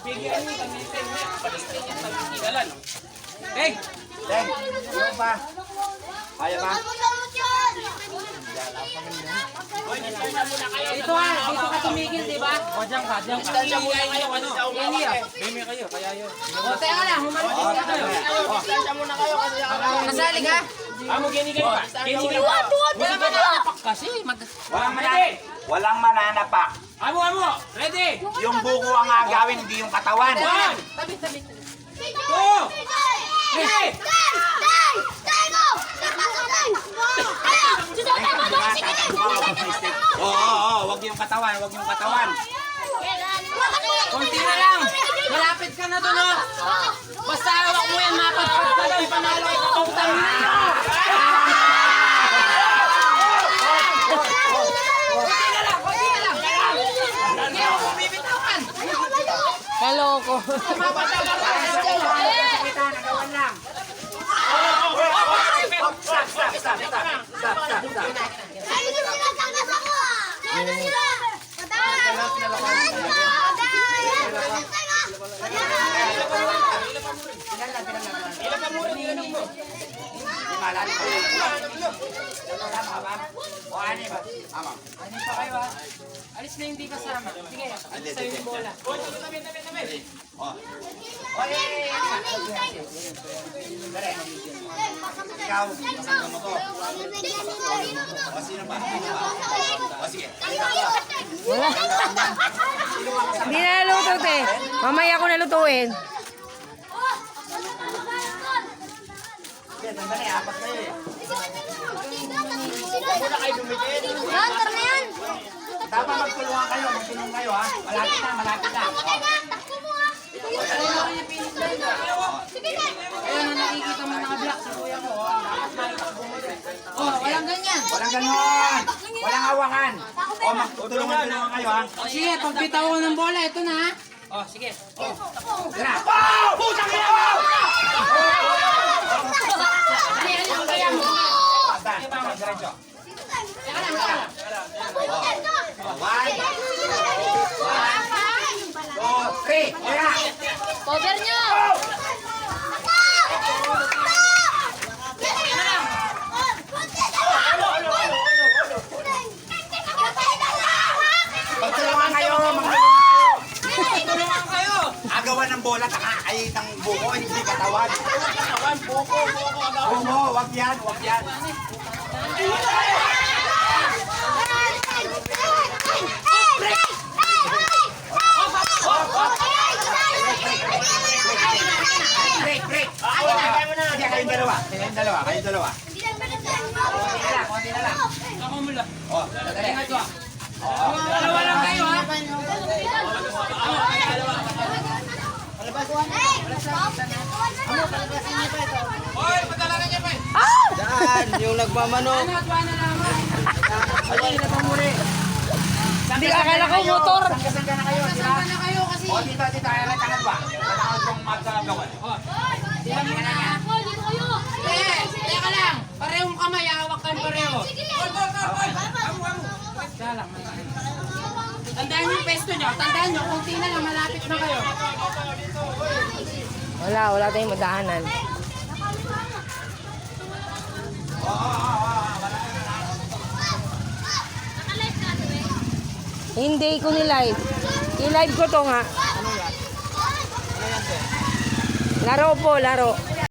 Bigyan niyo kami niya. Palistin niya sa kilala, no? Hey! Deng, ano pa? Kaya ba? Dito ka tumigil, di ba? O, diyan ka. Distansya muna kayo kasi sa umawa eh. Bimi kayo, kaya yun. O, teka lang, humalis ka kayo. Distansya muna kayo kasi Kasali ka? Amo, gini kayo pa. Gini kayo pa. Wala ka na. Kasi, Walang mananapak. Amo, ready? Yung buko ang agawin, hindi yung katawan. 1, Tabi. 2, 3. Oo, wag yung katawan, wag yung katawan. Konti na lang. Malapit ka na doon, oh. Basta hawak mo yan, mapagpag ka lang. Panalo ka kautang na. Konti na lang. Hindi ako bumibitawan. Kaloko. Alis pa kayo, ha? Alis na hindi kasama. Sige, sa'yo yung bola. Ikaw, kasama mo to. O, sino ba? O, sige. Wala. Hindi na naluto, te. Mamaya ko nalutuin. Sandali, apat kayo eh. Lantar na yan! Dapat magtulungan kayo, magtulungan kayo ha. Malapit na. Ayun ang nakikita mo naka-block sa kuya ko. Oh, walang ganyan. Walang ganon. Walang hawakan. O, magtulungan kayo ha. O sige, pagbitaw ko ng bola, ito na, ha? Oh, sige. Tira. Wow! Putang ina mo! Kaya mo. Diretso. Teka lang. One, two, three. Tira. Cover nyo! Magtulungan kayo. Tulungan kayo. Agawan ng bola, kakakay ng buko, hindi katawan. Buko. Wag yan. Break. Sige, kayong dalawa. Konti na lang. Ako mula. O, dali. Ingat ko. Dalawa lang kayo, ha? Hoy, padalagan niya pa eh. Daan, yung nagmamanok. Ano, tuwa na naman. Ayun, natangmuli. Hindi ka akala ko motor. Sangka na kayo, sila. Saan na kayo kasi? O, dito, kaya lang tangan ba? Tangan kong magagawan. Sila muna. Teka lang. Parehong kamay, hawak kang pareho. Teka lang. Tandaan yung pesto nyo. Tandaan nyo, kunti na lang, malapit na kayo. Wala tayong madaanan. Hindi ko ni-live. I-live ko to nga. Laro po, laro.